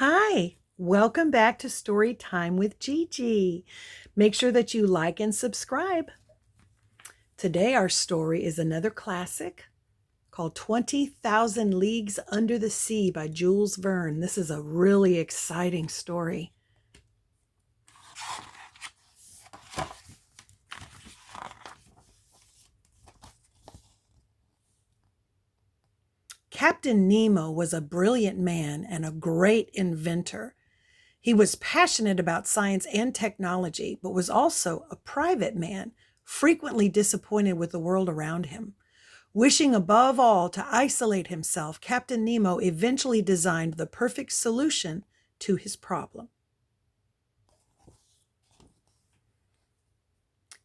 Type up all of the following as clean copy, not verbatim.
Hi, welcome back to Story Time with Gigi. Make sure that you like and subscribe. Today, our story is another classic called 20,000 Leagues Under the Sea by Jules Verne. This is a really exciting story. Captain Nemo was a brilliant man and a great inventor. He was passionate about science and technology, but was also a private man, frequently disappointed with the world around him. Wishing above all to isolate himself, Captain Nemo eventually designed the perfect solution to his problem.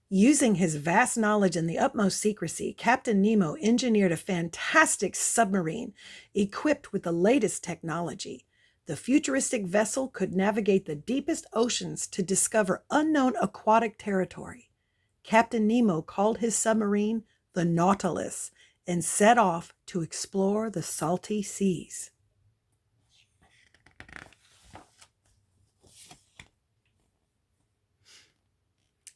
Using his vast knowledge and the utmost secrecy, Captain Nemo engineered a fantastic submarine equipped with the latest technology. The futuristic vessel could navigate the deepest oceans to discover unknown aquatic territory. Captain Nemo called his submarine the Nautilus and set off to explore the salty seas.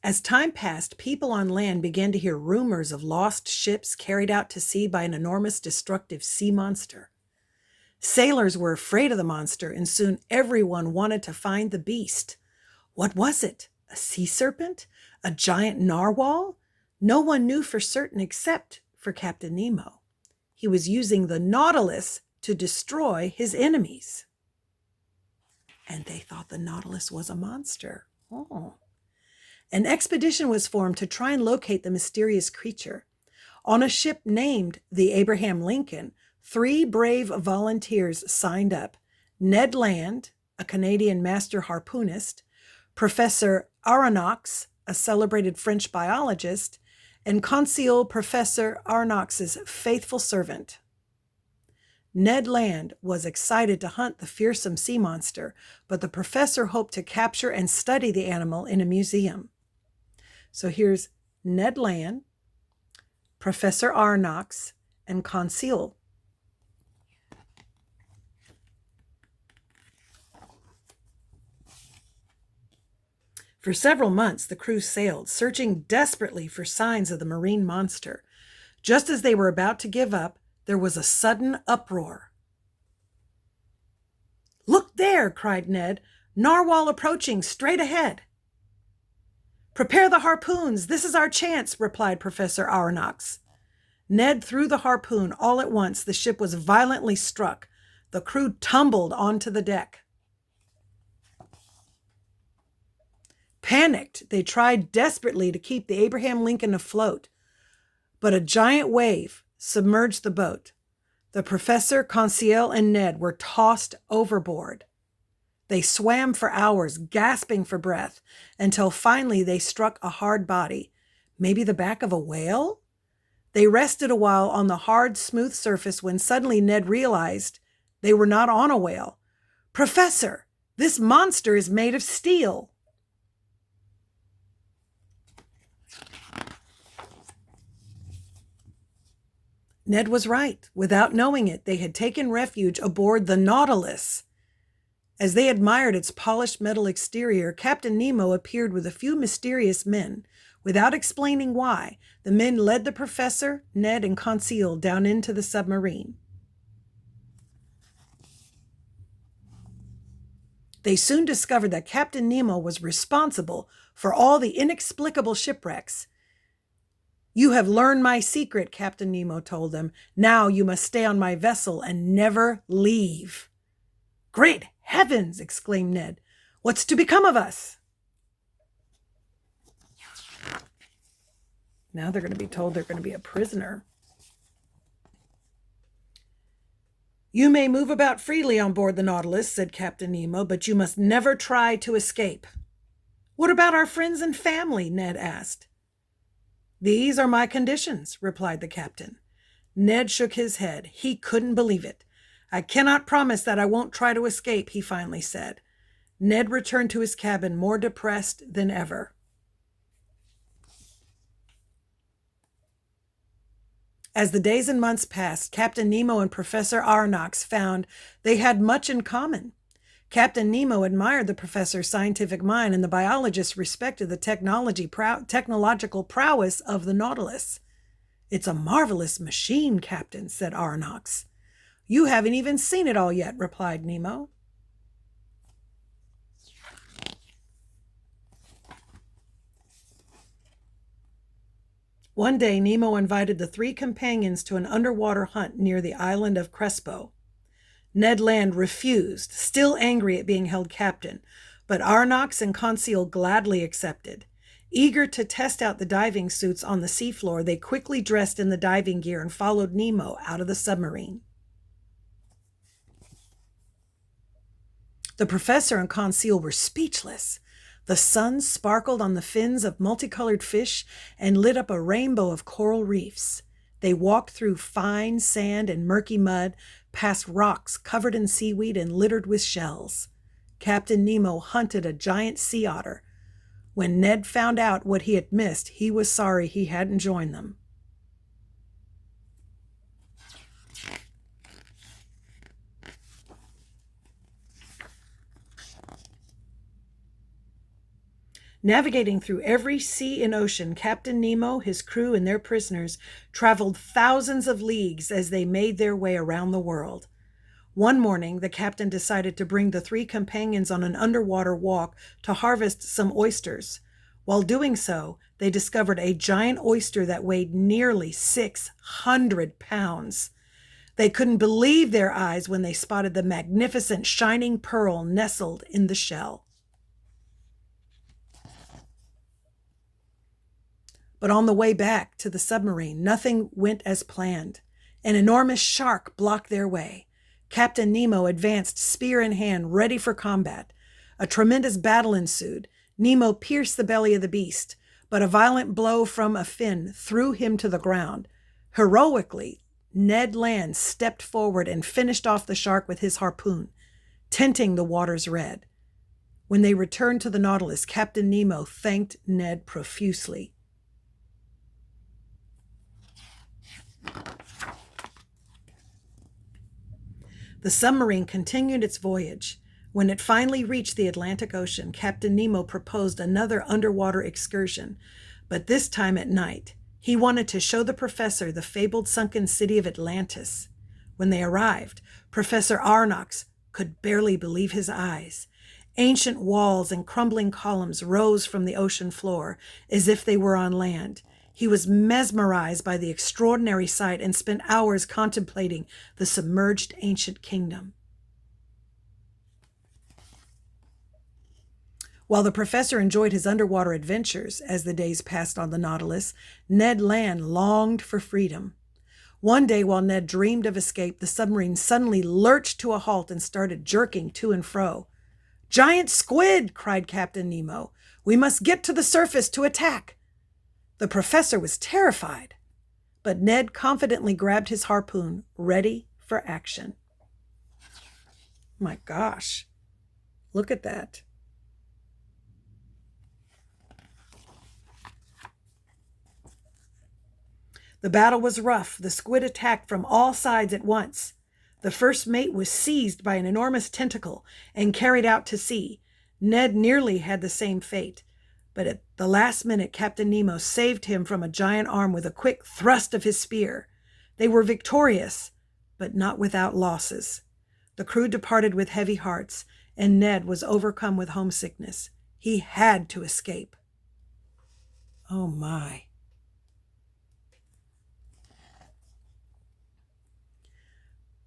As time passed, people on land began to hear rumors of lost ships carried out to sea by an enormous destructive sea monster. Sailors were afraid of the monster, and soon everyone wanted to find the beast. What was it? A sea serpent? A giant narwhal? No one knew for certain except for Captain Nemo. He was using the Nautilus to destroy his enemies. And they thought the Nautilus was a monster. Oh. An expedition was formed to try and locate the mysterious creature. On a ship named the Abraham Lincoln, 3 brave volunteers signed up: Ned Land, a Canadian master harpoonist, Professor Aronnax, a celebrated French biologist, and Conseil, Professor Aronnax's faithful servant. Ned Land was excited to hunt the fearsome sea monster, but the professor hoped to capture and study the animal in a museum. So here's Ned Land, Professor Aronnax, and Conseil. For several months, the crew sailed, searching desperately for signs of the marine monster. Just as they were about to give up, there was a sudden uproar. "Look there!" cried Ned. "Narwhal approaching, straight ahead." "Prepare the harpoons. This is our chance," replied Professor Aronnax. Ned threw the harpoon. All at once, the ship was violently struck. The crew tumbled onto the deck. Panicked, they tried desperately to keep the Abraham Lincoln afloat, but a giant wave submerged the boat. The professor, Conseil, and Ned were tossed overboard. They swam for hours, gasping for breath, until finally they struck a hard body, maybe the back of a whale? They rested a while on the hard, smooth surface when suddenly Ned realized they were not on a whale. "Professor, this monster is made of steel." Ned was right. Without knowing it, they had taken refuge aboard the Nautilus. As they admired its polished metal exterior, Captain Nemo appeared with a few mysterious men. Without explaining why, the men led the professor, Ned, and Conseil down into the submarine. They soon discovered that Captain Nemo was responsible for all the inexplicable shipwrecks. "You have learned my secret," Captain Nemo told them. "Now you must stay on my vessel and never leave." "Great heavens!" exclaimed Ned. "What's to become of us?" Now they're going to be told they're going to be a prisoner. "You may move about freely on board the Nautilus," said Captain Nemo, "but you must never try to escape." "What about our friends and family?" Ned asked. "These are my conditions," replied the captain. Ned shook his head. He couldn't believe it. "I cannot promise that I won't try to escape," he finally said. Ned returned to his cabin more depressed than ever. As the days and months passed, Captain Nemo and Professor Aronnax found they had much in common. Captain Nemo admired the professor's scientific mind, and the biologist respected the technological prowess of the Nautilus. "It's a marvelous machine, Captain," said Aronnax. "You haven't even seen it all yet," replied Nemo. One day, Nemo invited the 3 companions to an underwater hunt near the island of Crespo. Ned Land refused, still angry at being held captain, but Aronnax and Conseil gladly accepted. Eager to test out the diving suits on the seafloor, they quickly dressed in the diving gear and followed Nemo out of the submarine. The professor and Conseil were speechless. The sun sparkled on the fins of multicolored fish and lit up a rainbow of coral reefs. They walked through fine sand and murky mud, past rocks covered in seaweed and littered with shells. Captain Nemo hunted a giant sea otter. When Ned found out what he had missed, he was sorry he hadn't joined them. Navigating through every sea and ocean, Captain Nemo, his crew, and their prisoners traveled thousands of leagues as they made their way around the world. One morning, the captain decided to bring the 3 companions on an underwater walk to harvest some oysters. While doing so, they discovered a giant oyster that weighed nearly 600 pounds. They couldn't believe their eyes when they spotted the magnificent shining pearl nestled in the shell. But on the way back to the submarine, nothing went as planned. An enormous shark blocked their way. Captain Nemo advanced, spear in hand, ready for combat. A tremendous battle ensued. Nemo pierced the belly of the beast, but a violent blow from a fin threw him to the ground. Heroically, Ned Land stepped forward and finished off the shark with his harpoon, tinting the waters red. When they returned to the Nautilus, Captain Nemo thanked Ned profusely. The submarine continued its voyage. When it finally reached the Atlantic Ocean, Captain Nemo proposed another underwater excursion, but this time at night. He wanted to show the professor the fabled sunken city of Atlantis. When they arrived, Professor Aronnax could barely believe his eyes. Ancient walls and crumbling columns rose from the ocean floor as if they were on land. He was mesmerized by the extraordinary sight and spent hours contemplating the submerged ancient kingdom. While the professor enjoyed his underwater adventures as the days passed on the Nautilus, Ned Land longed for freedom. One day, while Ned dreamed of escape, the submarine suddenly lurched to a halt and started jerking to and fro. "Giant squid!" cried Captain Nemo. "We must get to the surface to attack." The professor was terrified, but Ned confidently grabbed his harpoon, ready for action. My gosh, look at that. The battle was rough. The squid attacked from all sides at once. The first mate was seized by an enormous tentacle and carried out to sea. Ned nearly had the same fate. But at the last minute, Captain Nemo saved him from a giant arm with a quick thrust of his spear. They were victorious, but not without losses. The crew departed with heavy hearts, and Ned was overcome with homesickness. He had to escape. Oh my.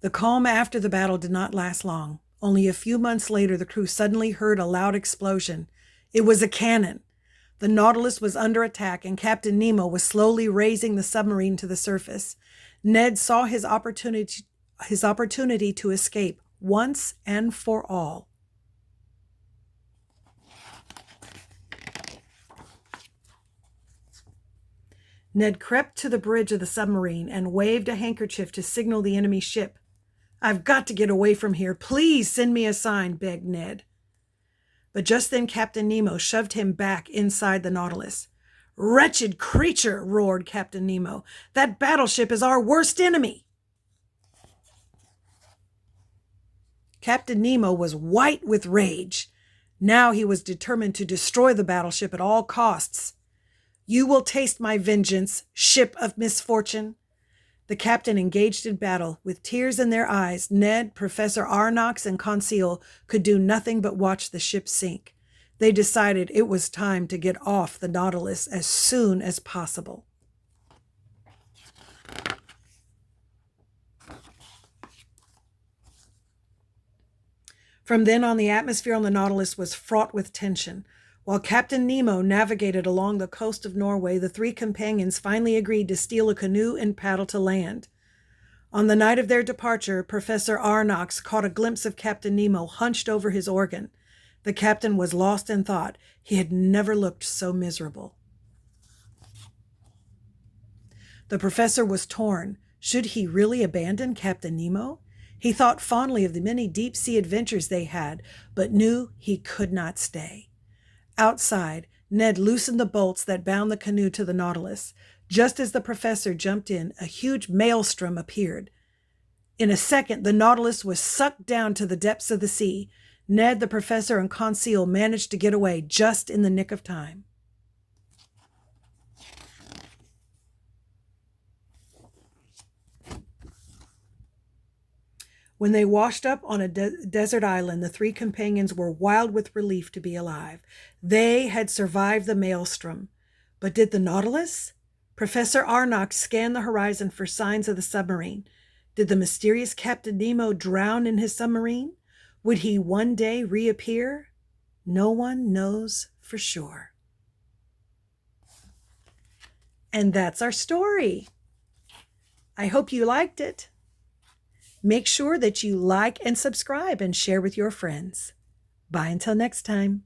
The calm after the battle did not last long. Only a few months later, the crew suddenly heard a loud explosion. It was a cannon. The Nautilus was under attack, and Captain Nemo was slowly raising the submarine to the surface. Ned saw his opportunity to escape once and for all. Ned crept to the bridge of the submarine and waved a handkerchief to signal the enemy ship. "I've got to get away from here. Please send me a sign," begged Ned. But just then Captain Nemo shoved him back inside the Nautilus. "Wretched creature," roared Captain Nemo. "That battleship is our worst enemy." Captain Nemo was white with rage. Now he was determined to destroy the battleship at all costs. "You will taste my vengeance, ship of misfortune." The captain engaged in battle. With tears in their eyes, Ned, Professor Arnox, and Conseil could do nothing but watch the ship sink. They decided it was time to get off the Nautilus as soon as possible. From then on, the atmosphere on the Nautilus was fraught with tension. While Captain Nemo navigated along the coast of Norway, the three companions finally agreed to steal a canoe and paddle to land. On the night of their departure, Professor Arnox caught a glimpse of Captain Nemo hunched over his organ. The captain was lost in thought. He had never looked so miserable. The professor was torn. Should he really abandon Captain Nemo? He thought fondly of the many deep-sea adventures they had, but knew he could not stay. Outside, Ned loosened the bolts that bound the canoe to the Nautilus. Just as the professor jumped in, a huge maelstrom appeared. In a second, the Nautilus was sucked down to the depths of the sea. Ned, the professor, and Conseil managed to get away just in the nick of time. When they washed up on a desert island, the three companions were wild with relief to be alive. They had survived the maelstrom. But did the Nautilus? Professor Arnox scanned the horizon for signs of the submarine. Did the mysterious Captain Nemo drown in his submarine? Would he one day reappear? No one knows for sure. And that's our story. I hope you liked it. Make sure that you like and subscribe and share with your friends. Bye until next time.